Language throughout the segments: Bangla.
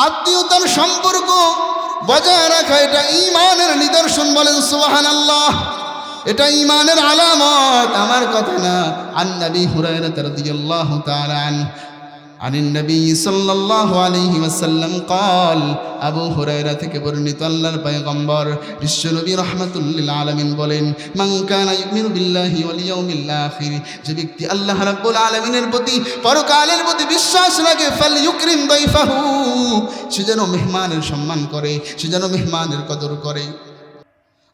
আত্মীয়তার সম্পর্ক বজায় রাখা এটা ঈমানের নিদর্শন, বলেন সুবহানাল্লাহ। এটা ঈমানের আলামত, আমার কথা না। আন নবী হুরায়রা রাদিয়াল্লাহু তাআলা আনিন নবী সাল্লাল্লাহু আলাইহি ওয়াসাল্লাম قال, আবু হুরায়রা থেকে বর্ণিত, আল্লাহর পয়গম্বর বিশ্বনবী রাহমাতুল লিল আলামিন বলেন, মান কানা ইউমিনু বিল্লাহি ওয়াল ইয়াউমিল আখির, যে ব্যক্তি আল্লাহ রাব্বুল আলামিনের প্রতি, পরকালের প্রতি বিশ্বাস রাখে, ফালইউকরিম দাইফাহু, সে যেন মেহমানের সম্মান করে, সে যেন মেহমানের কদর করে।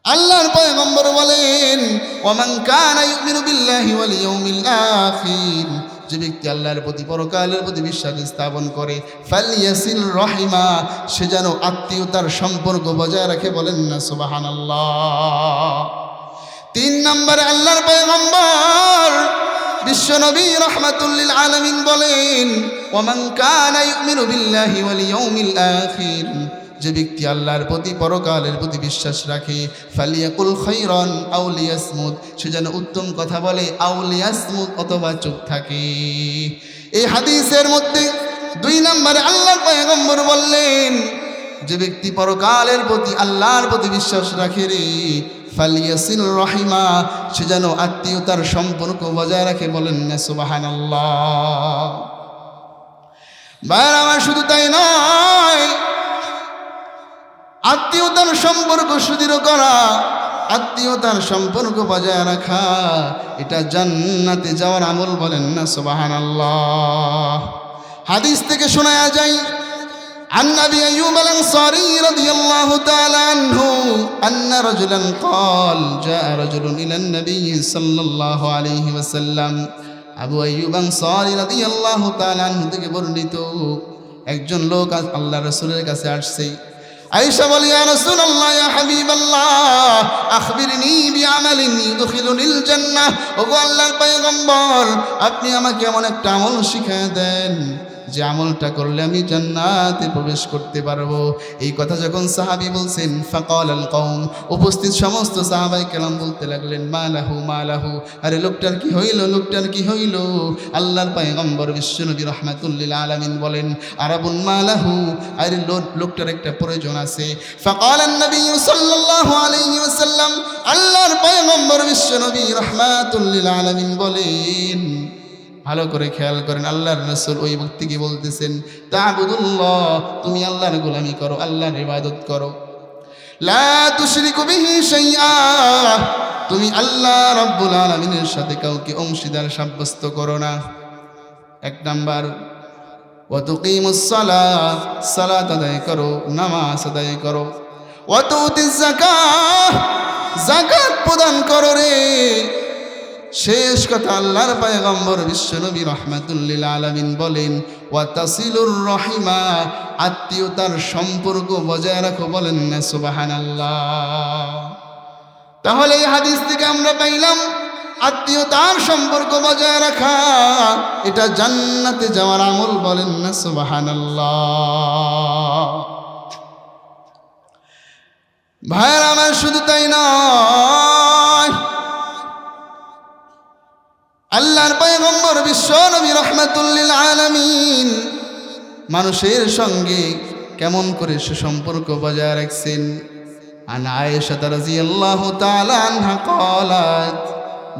আল্লাহর পয়গম্বর বলেন, ওয়া মান কানা ইউমিনু বিল্লাহি ওয়াল ইয়াউমিল আখির, যে ব্যক্তি আল্লাহর প্রতি, পরকালের প্রতি বিশ্বাস স্থাপন করে, ফালইয়াসিল রহিমা, সে যেন আত্মীয়তার সম্পর্ক বজায় রাখে, বলেন না সুবহানাল্লাহ। 3 নম্বরে আল্লাহর পয়গম্বর বিশ্বনবী রাহমাতুল লিল আলামিন বলেন, ওয়া মান কানা ইউমিনু বিল্লাহি ওয়াল ইয়াউমিল আখির, যে ব্যক্তি আল্লাহর প্রতি, পরকালের প্রতি বিশ্বাস রাখে, ফালিয়াকুল খায়রান আও লিয়াসমুত, সে যেন উত্তম কথা বলে, আও লিয়াসমুত, অথবা চুপ থাকে। এই হাদিসের মধ্যে 2 নম্বরে আল্লাহর পয়গম্বর বললেন, যে ব্যক্তি পরকালের প্রতি, আল্লাহর প্রতি বিশ্বাস রাখে রে, ফালিয়াসিল রহিমা, সে যেন আত্মীয়তার সম্পর্ক বজায় রাখে, বলেন না সুবহানাল্লাহ। ভাইরা আমার, শুধু তাই নয়, আত্মীয়তার সম্পর্ক সুদৃঢ় করা, আত্মীয়তার সম্পর্ক বজায় রাখা, এটা জান্নাতে যাওয়ার আমল, বলেন না সুবহানাল্লাহ। হাদিস থেকে শোনা যায়, عن أبي أيوب الأنصاري رضي الله تعالى عنه أن رجلا قال, جاء رجل إلى النبي صلى الله عليه وسلم, আবু আইয়ুব আনসারী রাদিয়াল্লাহু তাআলা আনহু থেকে বর্ণিত, একজন লোক আল্লাহর রাসূলের কাছে আসছে। আয়েশা বলে, ইয়া রাসূলুল্লাহ, ইয়া হাবিবাল্লাহ, আখবিরনি বিআমালিন ইউদখিলুনিল জান্নাহ, ওগো আল্লাহর পয়গম্বর, আপনি আমাকে এমন একটা আমল শিখিয়ে দেন যে আমলটা করলে আমি জান্নাতে প্রবেশ করতে পারবো। এই কথা যখন সাহাবী বলছেন, ফাকাল আল কওম, উপস্থিত সমস্ত সাহাবায়ে কেরাম বলতে লাগলেন, মালাহু মালাহু, আরে লোকটার কি হইল, লোকটার কি হইল? আল্লাহর পয়গম্বর বিশ্বনবী রাহমাতুল লিল আলামিন বলেন, আরাবুন মালাহু, আরে লোকটার একটা প্রয়োজন আছে। ফাকাল আন-নবী সাল্লাল্লাহু আলাইহি ওয়াসাল্লাম, আল্লাহর পয়গম্বর বিশ্বনবী রাহমাতুল লিল আলামিন বলেন, ভালো করে খেয়াল করেন, আল্লাহর রাসূল ওই ব্যক্তিকে বলতেছেন, তা'বুদুল্লাহ, তুমি আল্লাহর গোলামি করো, আল্লাহর ইবাদত করো, লা তুশরিকু বিহি শাইআ, তুমি আল্লাহ রাব্বুল আলামিনের সাথে কাউকে অংশীদার সাব্যস্ত করো না। 1 নাম্বার, ওয়া তুকিমুস সালাত, সালাত আদায় করো, নামাজ আদায় করো, ওয়া তুতিজ যাকাত, যাকাত প্রদান করো রে। শেষ কথা, আল্লাহর পয়গম্বর বিশ্বনবী রাহমাতুল লিল আলামিন বলেন, ওয়া তাসিলুর রহিমা, আত্মীয়তার সম্পর্ক বজায় রাখো, বলেন না সুবহানাল্লাহ। তাহলে এই হাদিস থেকে আমরা পাইলাম, আত্মীয়তার সম্পর্ক বজায় রাখা এটা জান্নাতে যাওয়ার আমল, বলেন না সুবহানাল্লাহ। ভাইরা আমার, শুধু তাই নয়, আল্লাহর পয়গম্বর বিশ্বনবী রাহমাতুল লিল আলামিন মানুষের সঙ্গে কেমন করে সুসম্পর্ক বজায় রাখছেন। আন আয়েশা রাদিয়াল্লাহু তাআলা আনহা قالت,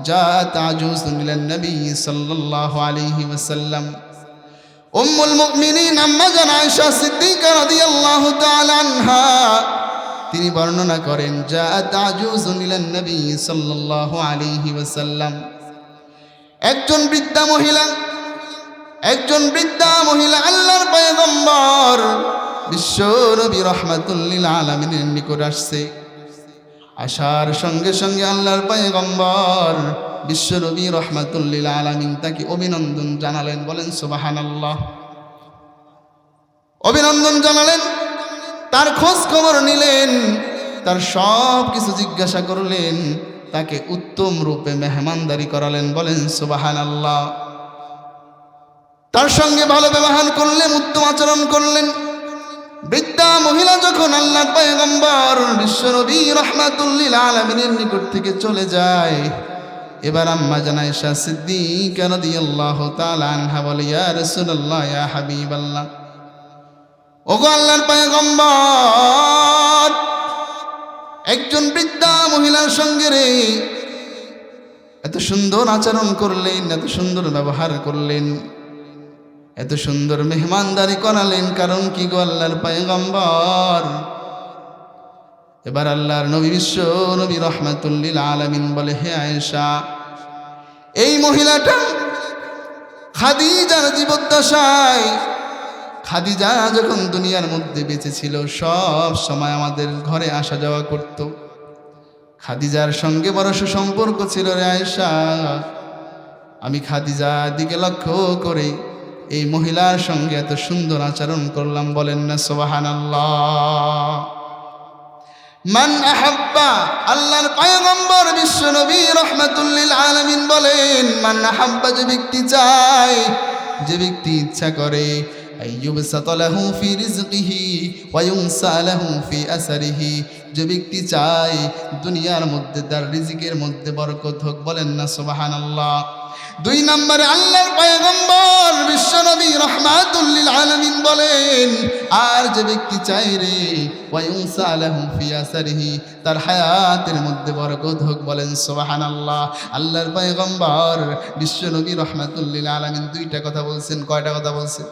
جاءت عجوز إلى النبي صلى الله عليه وسلم, উম্মুল মুমিনিন আম্মা জান আয়েশা সিদ্দিকা রাদিয়াল্লাহু তাআলা আনহা তিনি বর্ণনা করেন, জাআত আজুজুন ইলা নবী সাল্লাল্লাহু আলাইহি ওয়াসাল্লাম, একজন বৃদ্ধা মহিলা আল্লাহর পয়গম্বর বিশ্বনবী রাহমাতুল লিল আলামিনের নিকট আসছে। আসার সঙ্গে সঙ্গে আল্লাহর পয়গম্বর বিশ্বনবী রাহমাতুল লিল আলামিন তাকে অভিনন্দন জানালেন, বলেন সুবহানাল্লাহ। অভিনন্দন জানালেন, তার খোঁজ খবর নিলেন, তার সব কিছু জিজ্ঞাসা করলেন, তাকে উত্তম রূপে মেহমানদারি করালেন, বলেন সুবহানাল্লাহ। তার সঙ্গে ভালো ব্যবহার করলেন, উত্তম আচরণ করলেন। বৃদ্ধা মহিলা যখন আল্লাহর পয়গম্বর বিশ্বনবী রাহমাতুল লিল আলামিনের নিকট থেকে চলে যায়, এবার আম্মা জান আয়েশা সিদ্দিকা রাদিয়াল্লাহু তাআলা আনহা বলে, ইয়া রাসূলুল্লাহ, ইয়া হাবিবাল্লাহ, ওগো আল্লাহর পয়গম্বর, একজন বৃদ্ধা মহিলার সঙ্গে রে এত সুন্দর আচরণ করলেন, এত সুন্দর ব্যবহার করলেন, এত সুন্দর মেহমানদারি করালেন, কারণ কি গো আল্লাহর পয়গম্বর? এবার আল্লাহর নবী বিশ্ব নবী রহমাতুল লিল আলামিন বলে, হে আয়েশা, এই মহিলাটা খাদিজার জীবদ্দশায়, খাদিজা যখন দুনিয়ার মধ্যে বেঁচে ছিল সব সময় আমাদের ঘরে আসা যাওয়া করত। খাদিজার সঙ্গে বড় সুসম্পর্ক ছিল রে আয়েশা। আমি খাদিজার দিকে লক্ষ্য করে এই মহিলার সঙ্গে এত সুন্দর আচরণ করলাম। বলেন না সুবহানাল্লাহ। মান আহাব্বা, আল্লাহর পয়গম্বর বিশ্ব নবী রহমাতুল লিল আলামিন বলেন, মান আহাব্বা, যে ব্যক্তি চায়, যে ব্যক্তি ইচ্ছা করে, আইয়ুবসাত লাহু ফি রিজকিহি ওয়া ইউনসা লাহু ফি আসরিহি, যে ব্যক্তি চায় দুনিয়ার মধ্যে তার রিজিকের মধ্যে বরকত হোক। বলেন না সুবহানাল্লাহ। দুই নম্বরে আল্লাহর পয়গম্বর বিশ্ব নবী রহমাতুল লিল আলামিন বলেন, আর যে ব্যক্তি চায় রে, ওয়া ইউনসা লাহু ফি আসরিহি, তার হায়াতের মধ্যে বরকত হোক। বলেন সুবহানাল্লাহ। আল্লাহর পয়গম্বর বিশ্ব নবী রহমাতুল লিল আলামিন দুইটা কথা বলছেন। কয়টা কথা বলছেন?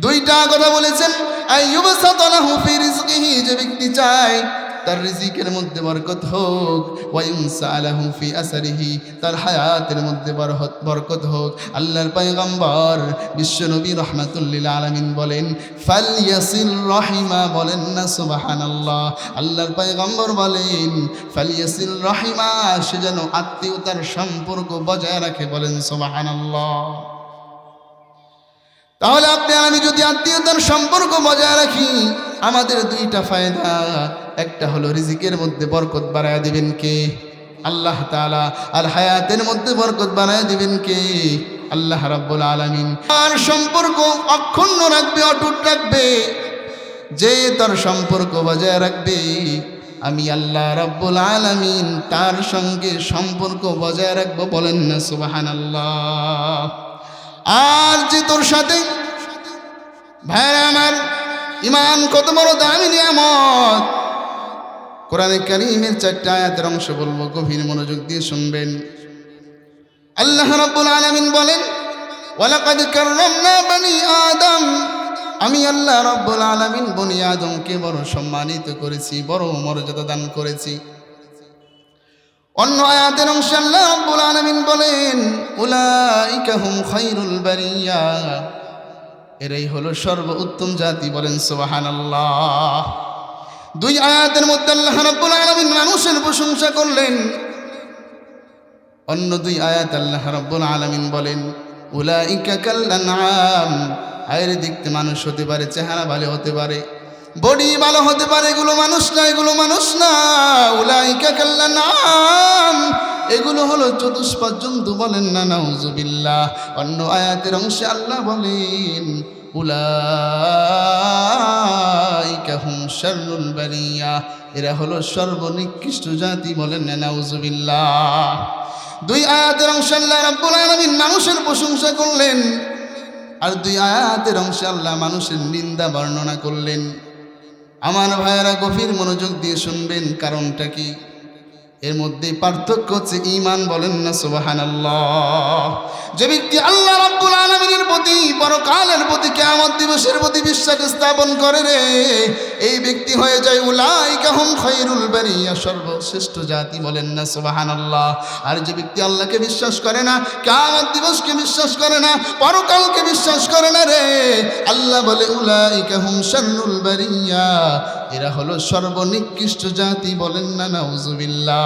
দুইটা কথা বলেছেন। আইয়ুবসাত লাহু ফি রিজকিহি, যে ব্যক্তি চায় তার রিজিকের মধ্যে বরকত হোক, ওয়া ইউনসা লাহু ফি আসরিহি, তার হায়াতের মধ্যে বরকত হোক। আল্লাহর পয়গম্বর বিশ্ব নবী রহমাতুল লিল আলামিন বলেন, ফালইয়াসিল রাহিমা। বলেন না সুবহানাল্লাহ। আল্লাহর পয়গম্বর বলেন, ফালইয়াসিল রাহিমা, সে যেন আত্মীয়তার সম্পর্ক বজায় রাখে। বলেন সুবহানাল্লাহ। তাহলে আপনি আমি যদি আত্মীয়তার সম্পর্ক বজায় রাখি, আমাদের দুইটা ফায়দা। একটা হলো রিজিকের মধ্যে বরকত বাড়ায় দিবেন কে? আল্লাহ তাআলা। আর হায়াতের মধ্যে বরকত বাড়ায় দিবেন কে? আল্লাহ রাব্বুল আলামিন। আর সম্পর্ক অক্ষুণ্ণ রাখবে, অটুট রাখবে। যে তার সম্পর্ক বজায় রাখবে, আমি আল্লাহ রাব্বুল আলামিন তার সঙ্গে সম্পর্ক বজায় রাখবো। বলেন না সুবহানাল্লাহ। আর যে তোর সাথে, ভাইরা আমার, ঈমান কত বড় দামি নিয়ামত। কোরআনে কারীমের 4টা আয়াতের অংশ বলবো, গভীর মনোযোগ দিয়ে শুনবেন। আল্লাহ রাব্বুল আলামিন বলেন, ওয়ালাকাদ কাররামনা বনি আদম, আমি আল্লাহ রাব্বুল আলামিন বনি আদমকে বড় সম্মানিত করেছি, বড় মর্যাদা দান করেছি। অন্য আয়াতের অংশে আল্লাহ রাব্বুল আলামিন বলেন, উলাইকা হুম খায়রুল বারিয়া, এরাই হলো সর্বোত্তম জাতি। বলেন সুবহানাল্লাহ। দুই আয়াতের মধ্যে আল্লাহ রাব্বুল আলামিন মানুষের প্রশংসা করলেন। অন্য দুই আয়াত আল্লাহ রাব্বুল আলামিন বলেন, উলাইকা কাল আনআম, আয়ের দেখতে মানুষ হতে পারে, চেহারা ভালো হতে পারে, বডি ভালো হতে পারে, এগুলো মানুষ না, এগুলো মানুষ না। উলাইকা কাল আনআম, এগুলো হলো চতুষ্পদ জন্তু। বলেন না নাউজুবিল্লাহ। অন্য আয়াতের অংশে আল্লাহ বলেন, উলাইকা হুম শাররুল বারিয়া, এরা হলো সর্বনিকৃষ্ট জাতি। বলেন না নাউজুবিল্লাহ। দুই আয়াতের অংশে আল্লাহ রাব্বুল আলামিন মানুষের প্রশংসা করলেন, আর দুই আয়াতের অংশে আল্লাহ মানুষের নিন্দা বর্ণনা করলেন। আমার ভাইয়েরা গভীর মনোযোগ দিয়ে শুনবেন, কারণটা কি? এর মধ্যে পার্থক্য হচ্ছে ঈমান। বলেন না সুবহানাল্লাহ। যে ব্যক্তি আল্লাহ রাব্বুল আলামিনের প্রতি, পরকালের প্রতি, কিয়ামত দিবসের প্রতি বিশ্বাস স্থাপন করে রে, এই ব্যক্তি হয়ে যায় উলাইকা হুম খায়রুল বারিয়া, সর্বশ্রেষ্ঠ জাতি। বলেন না সুবহানাল্লাহ। আর যে ব্যক্তি আল্লাহকে বিশ্বাস করে না, কিয়ামত দিবসকে বিশ্বাস করে না, পরকালকে বিশ্বাস করে না রে, আল্লাহ বলে উলাইকা হুম শাররুল বারিয়া, এরা হলো সর্বনিকৃষ্ট জাতি। বলেন না নাউজুবিল্লাহ।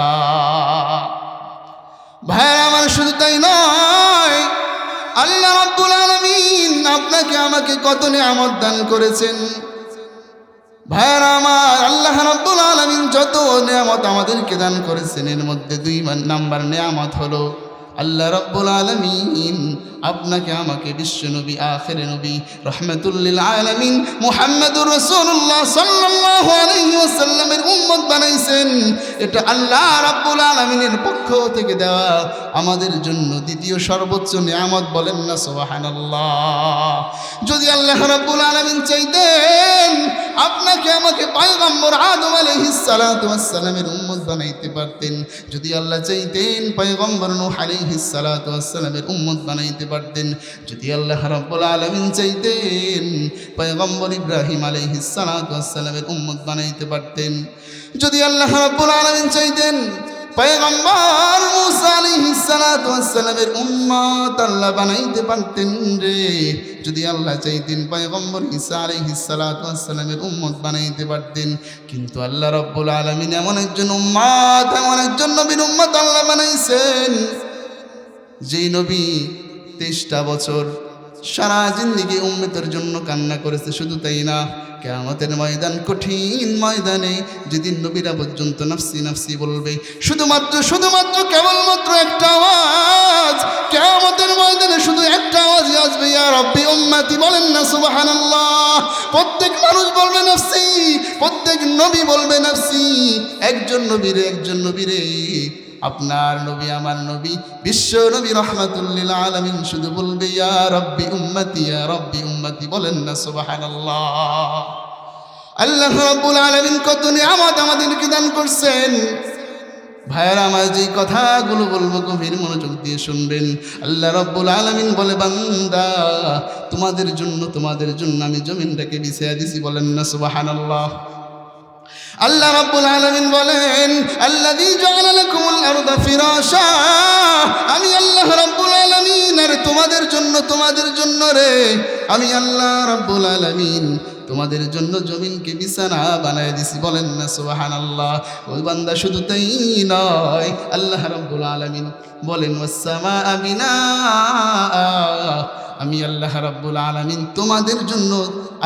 ভাইরা আমার, শুধু তাই নয়, আল্লাহ রাব্বুল আলামিন আপনাকে আমাকে কত নিয়ামত দান করেছেন। ভাইরা আমার, আল্লাহ রাব্বুল আলামিন যত নিয়ামত আমাদেরকে দান করেছেন, এর মধ্যে 2 নাম্বার নিয়ামত হলো আল্লাহ রাব্বুল আলামিন আপনাকে আমাকে বিশ্বনবী আখিরে নবী রাহমাতুল লিল আলামিন মুহাম্মদুর রাসূলুল্লাহ সাল্লাল্লাহু আলাইহি ওয়াসাল্লামের উম্মত বানাইছেন। এটা আল্লাহ রাব্বুল আলামিনের পক্ষ থেকে দেওয়া আমাদের জন্য দ্বিতীয় সর্বোচ্চ নিয়ামত, বলেন না সুবহানাল্লাহ। যদি আল্লাহ রাব্বুল আলামিন চাইতেন আপনাকে আমাকে পয়গম্বর আদম আলাইহিস সালাতু ওয়াস সালামের উম্মত বানাইতে পারতেন। যদি আল্লাহ চাইতেন পয়গম্বর নূহ আলাইহিস সালাতু ওয়াস সালামের উম্মত বানাইতে পারতেন। যদি আল্লাহ রাব্বুল আলামিন চাইতেন পয়গম্বর ইব্রাহিম আলাইহিস সালাতু ওয়াস সালামের উম্মত বানাইতে পারতেন। যদি আল্লাহ রাব্বুল আলামিন চাইতেন পয়গম্বর মূসা আলাইহিস সালাতু ওয়াস সালামের উম্মত আল্লাহ বানাইতে পারতেন রে। যদি আল্লাহ চাইতেন পয়গম্বর ঈসা আলাইহিস সালাতু ওয়াস সালামের উম্মত বানাইতে পারতেন। কিন্তু আল্লাহ রাব্বুল আলামিন এমন একজন উম্মত, এমন একজন নবীর উম্মত আল্লাহ বানাইছেন, যেই নবী 23টা বছর সারা জিন্দেগি উম্মতের জন্য কান্না করেছে। শুধু তাই না, কিয়ামতের ময়দান, কঠিন ময়দানে যেদিন নবীরা পর্যন্ত নাফসি নাফসি বলবে, শুধুমাত্র কেবলমাত্র একটা আওয়াজ, কিয়ামতের ময়দানে শুধু একটা আওয়াজই আসবে, ইয়া রাব্বি উম্মতি, বলেন না সুবহানাল্লাহ। প্রত্যেক মানুষ বলবে নাফসি, প্রত্যেক নবী বলবে নাফসি। একজন নবীরে আপনার নবী, আমার নবী, বিশ্ব নবী রাহমাতুল লিল আলামিন শুধু বলবে ইয়া রাব্বি উম্মতি, ইয়া রাব্বি উম্মতি, বলেন না সুবহানাল্লাহ। আল্লাহ রাব্বুল আলামিন কত নিয়ামত আমাদেরকে দান করছেন। ভাইয়েরা আমার, যে কথাগুলো বলবো গভীর মনোযোগ দিয়ে শুনবেন। আল্লাহ রাব্বুল আলামিন বলে, বান্দা তোমাদের জন্য আমি জমিনটাকে বিছিয়ে দিছি, বলেন না সুবহানাল্লাহ। আল্লাহ রাব্বুল আলামিন বলেন, আল্লাযী জাআলা লাকুমুল আরদা ফিরাশা, আমি আল্লাহ রাব্বুল আলামিন আর তোমাদের জন্য রে, আমি আল্লাহ রাব্বুল আলামিন তোমাদের জন্য জমিনকে বিছানা বানায় দিছি, বলেন না সুবহানাল্লাহ। ওই বান্দা শুধু তাই নয়, আল্লাহ রাব্বুল আলামিন বলেন ওয়াস সামাআ বিনাআ, আমি আল্লাহ রাব্বুল আলামিন তোমাদের জন্য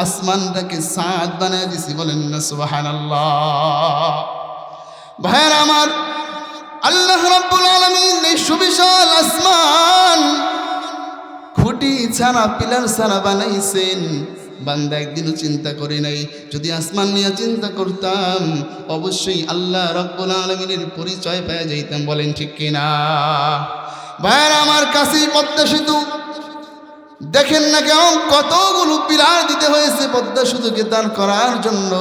আসমানটাকে ছাদ বানায় দিছি, বলেন না সুবহানাল্লাহ। ভাইয়েরা আমার, আল্লাহ রাব্বুল আলামিন এই সুবিশাল আসমান খুঁটি ছাড়া, পিলার ছাড়া বানাইছেন। বান্দা একদিনও চিন্তা করি নাই, যদি আসমান নিয়ে চিন্তা করতাম অবশ্যই আল্লাহ রাব্বুল আলামিনের পরিচয় পেয়ে যাইতাম, বলেন ঠিক কিনা। ভাইয়েরা আমার, কাছেই পদ্মা সেতু, দেখেন না কেমন কতগুলো পিলার দিতে হয়েছে পদ্মা সেতুকে দাঁড় করার জন্য।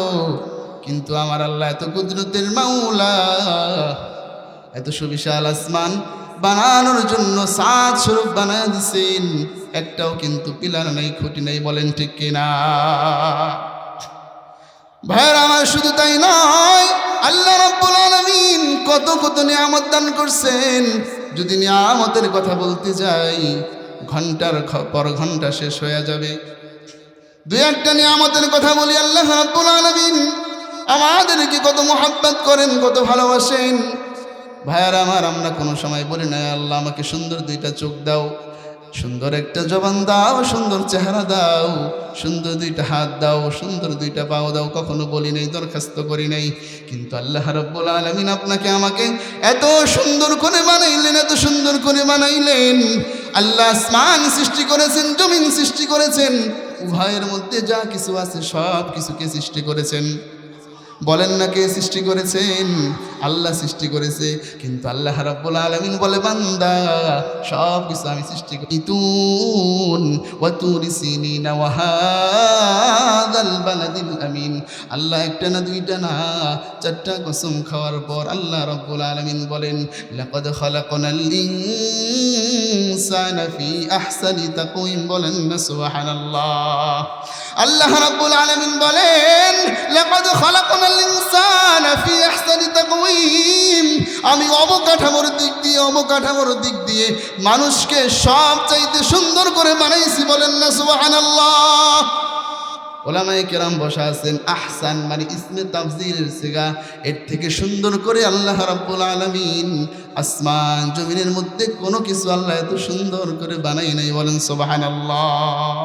কিন্তু আমার আল্লাহ এত কুদরতের মাওলা, এত সুবিশাল আসমান বানানোর জন্য ছাদ স্বরূপ বানায় দিছেন, একটাও কিন্তু পিলার নাই, খুঁটি নাই, বলেন ঠিক কিনা। ভাইয়েরা আমার, শুধু তাই নয়, আল্লাহ রাব্বুল আলামিন কত নিয়ামত দান করছেন। যদি নিয়ামতের কথা বলতে যাই ঘন্টার পর ঘন্টা শেষ হয়ে যাবে। দুই একটা নিয়ামতের কথা বলি। আল্লাহ রাব্বুল আলামিন আমাদেরকে কত মোহাব্বত করেন, কত ভালোবাসেন। ভাইয়ারা আমার, আমরা কোনো সময় বলি না আল্লাহ আমাকে সুন্দর দুইটা চোখ দাও, সুন্দর একটা জবান দাও, সুন্দর চেহারা দাও, সুন্দর দুইটা হাত দাও, সুন্দর দুইটা পাও দাও। কখনো বলি নাই, দরখাস্ত করি নাই। কিন্তু আল্লাহ রাব্বুল আলামিন আপনাকে আমাকে এত সুন্দর করে বানাইলেন, এত সুন্দর করে বানাইলেন। আল্লাহ আসমান সৃষ্টি করেছেন, জমিন সৃষ্টি করেছেন, উভয়ের মধ্যে যা কিছু আছে সব কিছুকে সৃষ্টি করেছেন। বলেন না কে সৃষ্টি করেছেন? আল্লাহ সৃষ্টি করেছে। কিন্তু আল্লাহ রাব্বুল আলামিন বলে, বান্দা সব কিছু আমি সৃষ্টি করি। তুন ওয়া তুরি সিনিনা ওয়া হাযাল বালাদিল আমিন। আল্লাহ একটা না দুইটা না চারটা কসম খাওয়ার পর আল্লাহ রাব্বুল আলামিন বলেন, লাকাদ খালাকনাল ইনসানা ফি আহসানি তাকওয়িম। বলেন না সুবহানাল্লাহ। আল্লাহ রাব্বুল আলামিন বলেন, লাকাদ খালাকনাল ইনসানা ফি আহসানি তাকওয়িম। আমি অবকাঠামোর দিক দিয়ে মানুষকে সবচাইতে সুন্দর করে বানাইছি। বলেন না সুবহানাল্লাহ। ওলামায়ে কেরাম বসা আছেন, আহসান মানে ইসমে তাফজিলের সিগা। এর থেকে সুন্দর করে আল্লাহ রাব্বুল আলামিন আসমান জমিনের মধ্যে কোনো কিছু আল্লাহ এত সুন্দর করে বানাই নাই। বলেন সুবহানাল্লাহ।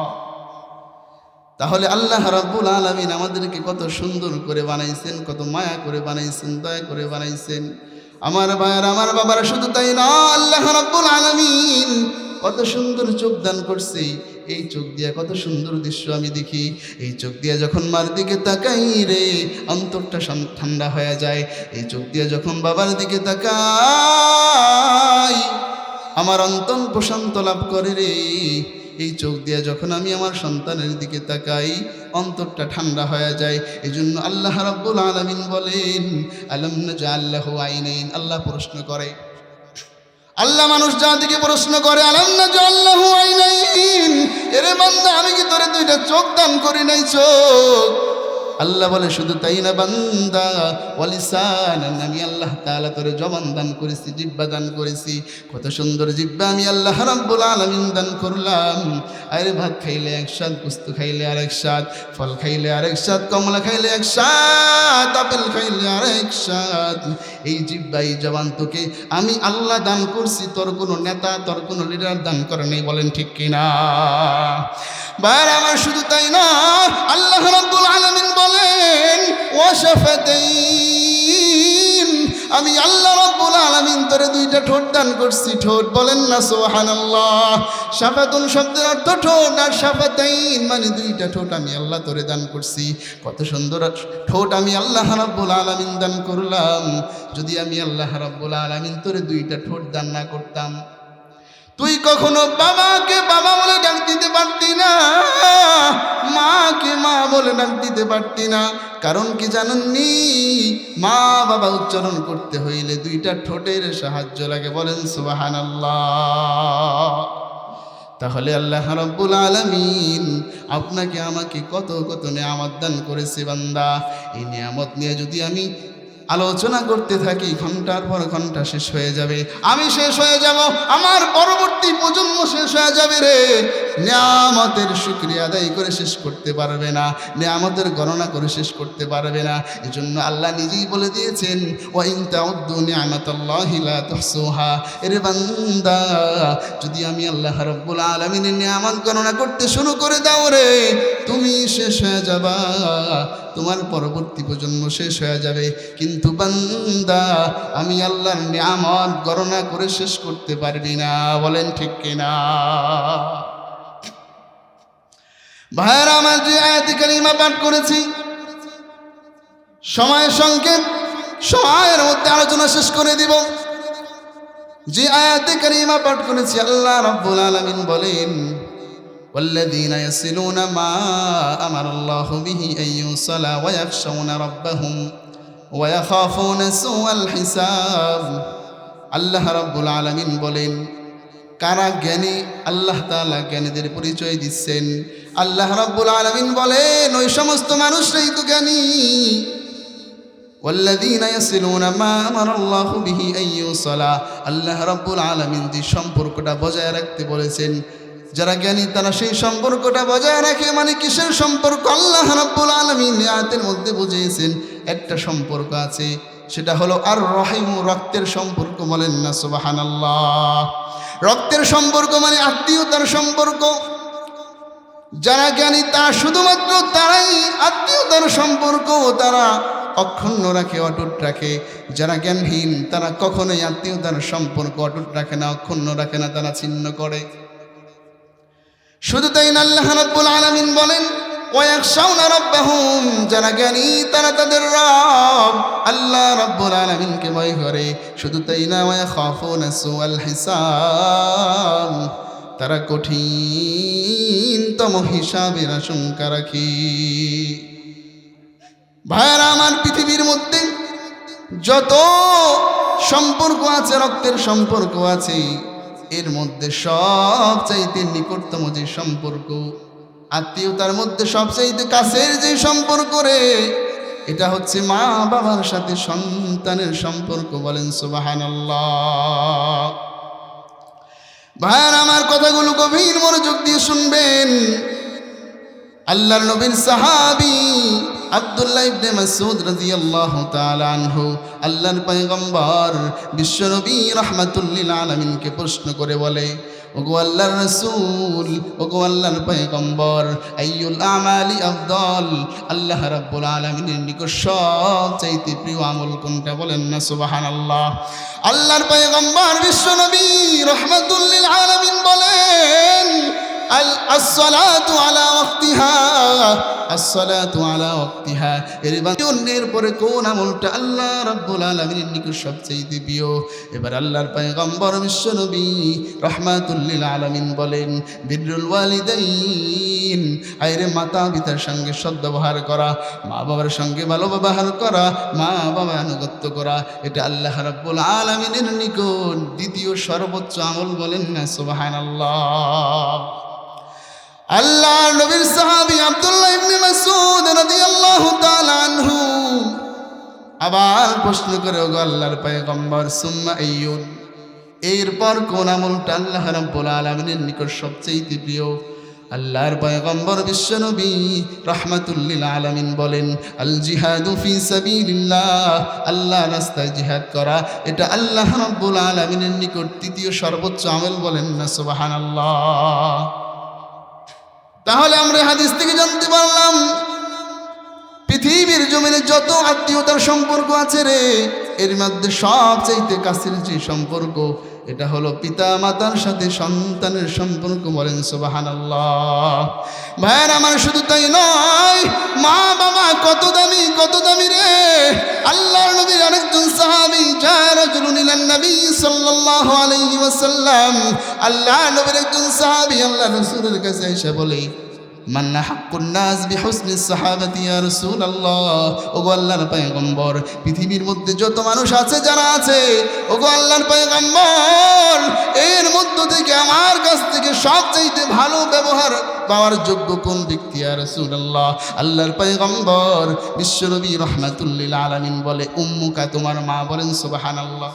তাহলে আল্লাহ রাব্বুল আলামিন আমাদেরকে কত সুন্দর করে বানাইছেন, কত মায়া করে বানাইছেন, দয়া করে বানাইছেন। আমার ভাইয়ের, আমার বাবারা, শুধু তাই না, আল্লাহ রাব্বুল আলামিন কত সুন্দর চোখ দান করছে। এই চোখ দিয়ে কত সুন্দর দৃশ্য আমি দেখি। এই চোখ দিয়ে যখন মার দিকে তাকাই রে, অন্তরটা ঠান্ডা হয়ে যায়। এই চোখ দিয়ে যখন বাবার দিকে তাকাই, আমার অন্তর প্রশান্ত লাভ করে রে। এই চোখ দিয়ে যখন আমি আমার সন্তানের দিকে তাকাই, অন্তরটা ঠান্ডা হয়ে যায়। এই জন্য আল্লাহ রাব্বুল আলামিন বলেন, আলাম নাজআল লাহু আইনাইন। আল্লাহ প্রশ্ন করে, আল্লাহ মানুষ জাতিকে প্রশ্ন করে, আলাম নাজআল লাহু আইনাইন, এরে বান্দা আমি কি তোরে দুইটা চোখ দান করি নাই? চোখ। আল্লাহ বলে, শুধু তাই না বান্দা, ওয়ালিসানান, আমি আল্লাহ তাআলা তোরে জবান দান করেছি, জিহ্বা দান করেছি। কত সুন্দর জিহ্বা আমি আল্লাহ রাব্বুল আলামিন দান করলাম। আরে ভাত খাইলে এক স্বাদ, গোস্ত খাইলে আরেক স্বাদ, ফল খাইলে আরেক স্বাদ, কমলা খাইলে এক স্বাদ, আপেল খাইলে আরেক স্বাদ। এই জিহ্বা, এই জবান তোকে আমি আল্লাহ দান করছি, তোর কোনো নেতা, তোর কোনো লিডার দান করে নাই। বলেন ঠিক কিনা? ভাই আমার, শুধু তাই না, আল্লাহ রাব্বুল আলামিন বলেন, ওয়াশাফাতাইন, আমি আল্লাহ রাব্বুল আলামিন তোরে দুইটা ঠোঁট দান করছি। ঠোঁট, বলেন না সুবহানাল্লাহ। শাফাতুন শব্দের অর্থ ঠোঁট, আর শাফাতাইন মানে দুইটা ঠোঁট আমি আল্লাহ তোরে দান করছি। কত সুন্দর ঠোঁট আমি আল্লাহ রাব্বুল আলামিন দান করলাম। যদি আমি আল্লাহ রাব্বুল আলামিন তোরে দুইটা ঠোঁট দান না করতাম, তুই কখনো বাবাকে বাবা বলে ডাক দিতে পারতি না, মাকে মা বলে ডাক দিতে পারতি না। কারণ কি জানেননি? মা বাবা উচ্চারণ করতে হইলে দুইটা ঠোঁটের সাহায্য লাগে। বলেন সুবহানাল্লাহ। তাহলে আল্লাহ রাব্বুল আলামিন আপনাকে আমাকে কত কত নিয়ামত দান করেছে বান্দা। এই নিয়ামত নিয়ে যদি আমি আলোচনা করতে থাকি, ঘন্টার পর ঘন্টা শেষ হয়ে যাবে, আমি শেষ হয়ে যাব, আমার পরবর্তী প্রজন্ম শেষ হয়ে যাবে রে। নিয়ামতের শুকরিয়া আদায় করে শেষ করতে পারবে না, নিয়ামতের গণনা করে শেষ করতে পারবে না। এজন্য আল্লাহ নিজেই বলে দিয়েছেন, ওয়া ইন তাউদ্দু নি'মাতাল্লাহি লা তুহসুহা। এরে বান্দা, যদি আমি আল্লাহ রাব্বুল আলামিনের নিয়ামত গণনা করতে শুরু করে দাও রে, তুমি শেষ হয়ে যাবা, তোমার পরবর্তী প্রজন্ম শেষ হয়ে যাবে। কিন্তু বান্দা, আমি আল্লাহর নিয়ামত গণনা করে শেষ করতে পারবি না। বলেন ঠিক কিনা? ভাইরা আমার, যে আয়াতে কারিমা পাঠ করেছি, সময় সংক্ষেপ, সময়ের মধ্যে আলোচনা শেষ করে দিব। যে আয়াতে কারিমা পাঠ করেছি, আল্লাহ রাব্বুল আলামিন বলেন, والذين يصلون ما أمر الله به أن يوصل ويخشون ربهم ويخافون سوء الحساب। আল্লাহ রাব্বুল আলামিন বলেন, কারা জ্ঞানী? আল্লাহ তাআলা জ্ঞানীদের পরিচয় দিচ্ছেন। আল্লাহ রাব্বুল আলামিন বলেন, ওই সমস্ত মানুষরাই তো জ্ঞানী। والذين يصلون ما أمر الله به أن يوصل, আল্লাহ রাব্বুল আলামিন যে সম্পর্কটা বজায় রাখতে বলেছেন, যারা জ্ঞানী তারা সেই সম্পর্কটা বজায় রাখে। মানে কিসের সম্পর্ক? আল্লাহ রাব্বুল আলামিন আয়াতের মধ্যে বুঝিয়েছেন একটা সম্পর্ক আছে, সেটা হলো আর রহিম, রক্তের সম্পর্ক। বলেন না সুবহানাল্লাহ। রক্তের সম্পর্ক মানে আত্মীয়তার সম্পর্ক। যারা জ্ঞানী তারা শুধুমাত্র তারাই আত্মীয়তার সম্পর্ক তারা অক্ষুণ্ণ রাখে, অটুট রাখে। যারা জ্ঞানহীন তারা কখনোই আত্মীয়তার সম্পর্ক অটুট রাখে না, অক্ষুণ্ণ রাখে না, তারা ছিন্ন করে। শুধু তাই না, আল্লাহ রাব্বুল আলামিন বলেন, ওয়ায়াখশাউনা রাব্বাহুম, যারা জ্ঞানী তারা তাদের রব আল্লাহ রাব্বুল আলামিনকে ভয় করে। শুধু তাই না, ওয়ায়াখাফুনা সুআল হিসাব, তারা কঠিনতম হিসাবের আশঙ্কা রাখে। ভাইরা আমার, পৃথিবীর মধ্যে যত সম্পর্ক আছে, রক্তের সম্পর্ক আছে, এর মধ্যে সবচাইতে নিকটতম যে সম্পর্ক, আত্মীয়তার মধ্যে সবচাইতে কাছের যে সম্পর্ক রে, এটা হচ্ছে মা বাবার সাথে সন্তানের সম্পর্ক। বলেন সুবহানাল্লাহ। ভাইরা আমার, কথাগুলো গভীর মনোযোগ দিয়ে শুনবেন। আল্লাহর নবীর সাহাবী আব্দুল্লাহ ইবনে মাসউদ রাদিয়াল্লাহু তাআলা আনহু আল্লাহর পয়গম্বর বিশ্বনবী রাহমাতুল লিল আলামিনকে প্রশ্ন করে বলে, ওগো আল্লাহর রাসূল, ওগো আল্লাহর পয়গম্বর, আইয়ুল আমালি আফদল, আল্লাহ রাব্বুল আলামিনের নিকট সবচাইতে প্রিয় আমল কোনটা? বলেন না সুবহানাল্লাহ। আল্লাহর পয়গম্বর বিশ্বনবী রাহমাতুল লিল আলামিন বলেন, আসসালাতু আলা ওয়াক্তিহা, আসসালাতু আলা ওয়াক্তিহা। এর পরে কোন আমলটা আল্লাহ রাব্বুল আলামিনের নিকট সবচেয়ে প্রিয়? এবার আল্লাহর পয়গম্বর বিশ্বনবী রাহমাতুল লিল আলামিন বলেন, বিররুল ওয়ালিদাইন, আইরে মাতা পিতার সঙ্গে সদ্ব্যবহার করা, মা বাবার সঙ্গে ভালো ব্যবহার করা, মা বাবা আনুগত্য করা, এটা আল্লাহ রাব্বুল আলামিনের নিকট দ্বিতীয় সর্বোচ্চ আমল। বলেন না সুবহানাল্লাহ। আল্লাহর নবীর সাহাবী আব্দুল্লাহ ইবনে মাসউদ রাদিয়াল্লাহু তাআলা আনহু আবার প্রশ্ন করে, ওগো আল্লাহর পয়গম্বর, সুম্মা আইয়ুন, এরপর কোন আমলটা আল্লাহ রাব্বুল আলামিনের নিকট সবচেয়ে প্রিয়? আল্লাহর পয়গম্বর বিশ্বনবী রাহমাতুল লিল আলামিন বলেন, আল জিহাদু ফি সাবিলিল্লাহ, আল্লাহর রাস্তায় জিহাদ করা, এটা আল্লাহ রাব্বুল আলামিনের নিকট তৃতীয় সর্বোচ্চ আমল। বলেন না সুবহানাল্লাহ। তাহলে আমরা হাদিস থেকে জানতে পারলাম, পৃথিবীর জমিনে যত আত্মীয়তার সম্পর্ক আছে রে, এর মধ্যে সবচাইতে কাছের যে সম্পর্ক, এটা হলো পিতা মাতার সাথে সন্তানের সম্পর্ক। বলেন সুবহানাল্লাহ। ভাইয়ের আমার, শুধু তাই নয়, মা বাবা কত দামি, কত দামি রে। আল্লাহর নবীর আরেকজন সাহাবী, যা রাজুলুন ইলান নবী সাল্লাল্লাহু আলাইহি ওয়াসাল্লাম, আল্লাহর নবীর একজন সাহাবী আল্লাহর রাসূলের কাছে এসে বলে, মান্না হাক্কুন নাস বিহুসনি সাহাবাতি ইয়া রাসূলুল্লাহ, ওগো আল্লাহর পয়গম্বর, পৃথিবীর মধ্যে যত মানুষ আছে, যারা আছে, ওগো আল্লাহর পয়গম্বর, এর মধ্য থেকে আমার কাছ থেকে সবচাইতে ভালো ব্যবহার পাওয়ার যোগ্য কোন ব্যক্তি ইয়া রাসূলুল্লাহ? আল্লাহর পয়গম্বর বিশ্বনবী রাহমাতুল লিল আলামিন বলে, উম্মুকা, তোমার মা। বলেন সুবহানাল্লাহ।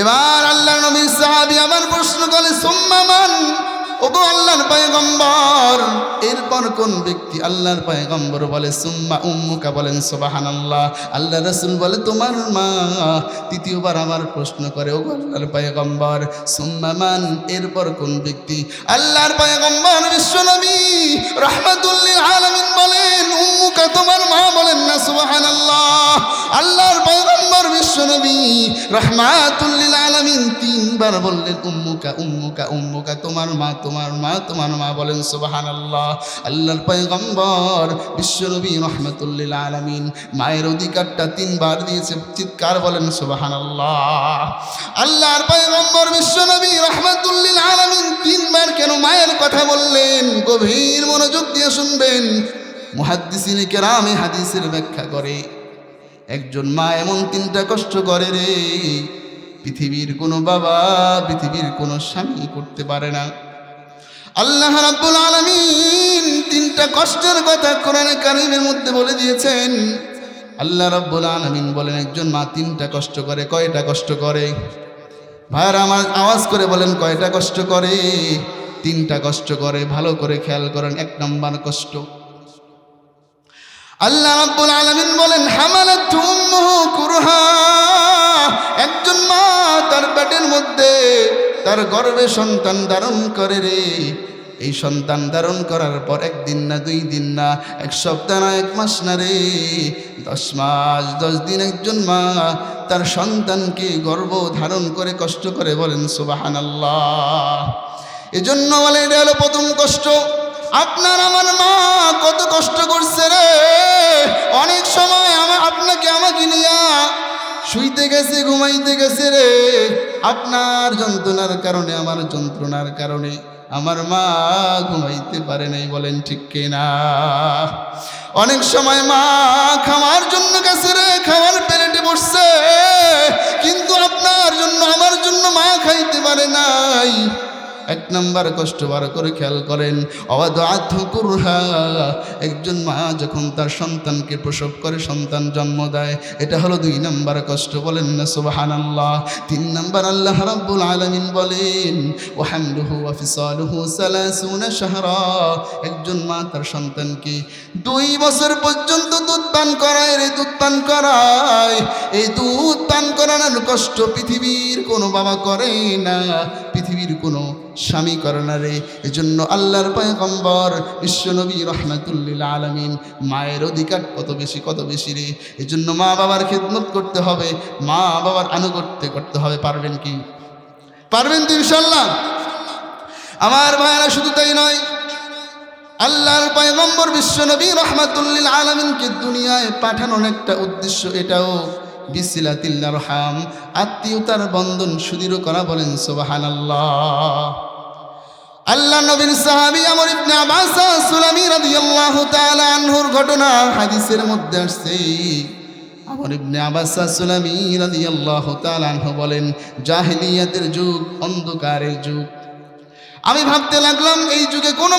এবার আল্লাহর নবীর সাহাবী আবার প্রশ্ন করে, সুম্মা মান, ওগো আল্লাহর পয়গম্বর, এরপর কোন ব্যক্তি? আল্লাহর পয়গম্বর বলে, সুম্মা উম্মুকা। বলেন সুবহানাল্লাহ। আল্লাহ রাসূল বলে, তোমার মা। তৃতীয়বার আমার প্রশ্ন করে, ওগো আল্লাহর পয়গম্বর, সুম্মা মান, এরপর কোন ব্যক্তি? আল্লাহর পয়গম্বর বিশ্বনবী রাহমাতুল লিল আলামিন বলেন, উম্মুকা, তোমার মা। বলেন না সুবহানাল্লাহ। আল্লাহর পয়গম্বর বিশ্বনবী রাহমাতুল লিল আলামিন তিনবার বললেন, উম্মুকা, উম্মুকা, উম্মুকা, তোমার মা, তোমার মা, তোমার মা। বলেন সুবহানাল্লাহ। আল্লাহর পয়গম্বর বিশ্বনবী রাহমাতুল লিল আলামিন মায়ের অধিকারটা তিনবার দিয়েছে। চিৎকার বলেন সুবহানাল্লাহ। আল্লাহর পয়গম্বর বিশ্বনবী রাহমাতুল লিল আলামিন তিনবার কেন মায়ের কথা বললেন? গভীর মনোযোগ দিয়ে শুনবেন। মুহাদ্দিসিনে কেরামে হাদিসের ব্যাখ্যা করে, একজন মা এমন তিনটা কষ্ট করে রে, পৃথিবীর কোনো বাবা, পৃথিবীর কোনো স্বামী করতে পারে না। আল্লাহ রাব্বুল আলামিন তিনটা কষ্টের কথা কোরআনে কারীমের মধ্যে বলে দিয়েছেন। আল্লাহ রাব্বুল আলামিন বলেন, একজন মা তিনটা কষ্ট করে। কয়টা কষ্ট করে? ভাইরা আমার, আওয়াজ করে বলেন, কয়টা কষ্ট করে? তিনটা কষ্ট করে। ভালো করে খেয়াল করেন। এক নম্বর কষ্ট, আল্লাহ রাব্বুল আলামিন বলেন, হামালাতহু উম্মুহু কুরহা, একজন মা তার পেটের মধ্যে, তার গর্ভে সন্তান ধারণ করে রে। এই সন্তান ধারণ করার পর একদিন না, 2 দিন না, 1 সপ্তাহ না, 1 মাস না রে, 10 মাস 10 দিন একজন মা তার সন্তানকে গর্ভ ধারণ করে কষ্ট করে। বলেন সুবহানাল্লাহ। এজন্য বলে, এটা হলো প্রথম কষ্ট। আপনার আমার মা কত কষ্ট করছে রে। অনেক সময় আপনাকে আমাকে নিয়ে শুইতে গেছে, ঘুমাইতে গেছে রে, আপনার যন্ত্রণার কারণে, আমার যন্ত্রণার কারণে আমার মা ঘুমাইতে পারে নাই। বলেন ঠিক কিনা? অনেক সময় মা খাওয়ার জন্য গেছে রে, খাওয়ার প্লেটে বসছে, কিন্তু আপনার জন্য, আমার জন্য মা খাইতে পারে নাই। এক নাম্বার কষ্ট বার করে খেয়াল করেন, অবাদআতহু কুরহা, একজন মা যখন তার সন্তানকে প্রসব করে, সন্তান জন্ম দেয়, এটা হলো 2 নাম্বার কষ্ট। বলেন না সুবহানাল্লাহ। 3 নাম্বার আল্লাহ রাব্বুল আলামিন বলেন ওয়া হামলুহু ওয়া ফিসালুহু 30 শাহরা, একজন মা তার সন্তানকে 2 বছর পর্যন্ত দুধ পান করায় রে, দুধ পান করায়। এই দুধ পান করানোর কষ্ট পৃথিবীর কোনো বাবা করে না, পৃথিবীর কোনো স্বামী করে না রে। এজন্য আল্লাহর পয়গম্বর বিশ্বনবী রাহমাতুল লিল আলামিন, মায়ের অধিকার কত বেশি রে। এজন্য মা বাবার খেদমত করতে হবে, মা বাবার আনুগত্য করতে হবে। পারবেন কি? পারবেন তো ইনশাআল্লাহ? আমার ভাইরা শুধু তাই নয়, আল্লাহর পয়গম্বর বিশ্বনবী রাহমাতুল লিল আলামিনকে দুনিয়ায় পাঠানোর একটা উদ্দেশ্য এটাও, বিসিলাতিল আরহাম, আত্মীয়তার বন্ধন সুদৃঢ় করা। বলেন সুবহানাল্লাহ। আল্লাহ নবীর সাহাবী আমর ইবনে আব্বাস সুলামি রাদিয়াল্লাহু তাআলা আনহুর ঘটনা হাদিসের মধ্যে আসছে। আমর ইবনে আব্বাস সুলামি রাদিয়াল্লাহু তাআলা আনহু বলেন, জাহেলিয়াতের যুগ, অন্ধকারের যুগ। আমি ভাবতে লাগলাম এই যুগে কোনো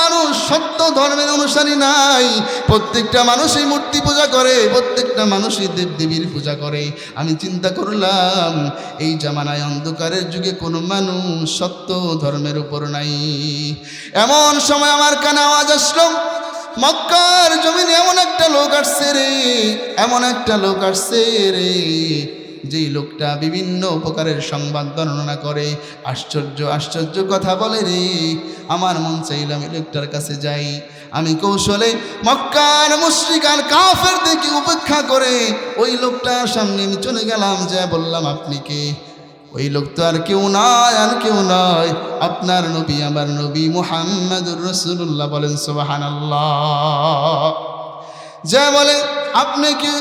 মানুষ সত্য ধর্মের অনুসারী নাই। প্রত্যেকটা মানুষই মূর্তি পূজা করে, প্রত্যেকটা মানুষই দেবদেবীর পূজা করে। আমি চিন্তা করলাম এই জামানায়, অন্ধকারের যুগে কোনো মানুষ সত্য ধর্মের উপর নাই। এমন সময় আমার কানে আওয়াজ আসলো, মক্কার জমিনে এমন একটা লোক আসছে রে, এমন একটা লোক আসছে রে, যেই লোকটা বিভিন্ন উপকারের সংবাদ বর্ণনা করে, আশ্চর্য কথা বলে রে। আমার মন চাইলাম এই লোকটার কাছে যাই। আমি কৌশলে মক্কার মুশরিক আর কাফেরদেরকে উপেক্ষা করে ওই লোকটার সামনে আমি চলে গেলাম, যা বললাম, আপনি কে? ওই লোক তো আর কেউ নয়, আপনার নবী, আমার নবী মুহাম্মাদুর রাসূলুল্লাহ। বলেন সুবহানাল্লাহ। যা বলে, আপনি কি?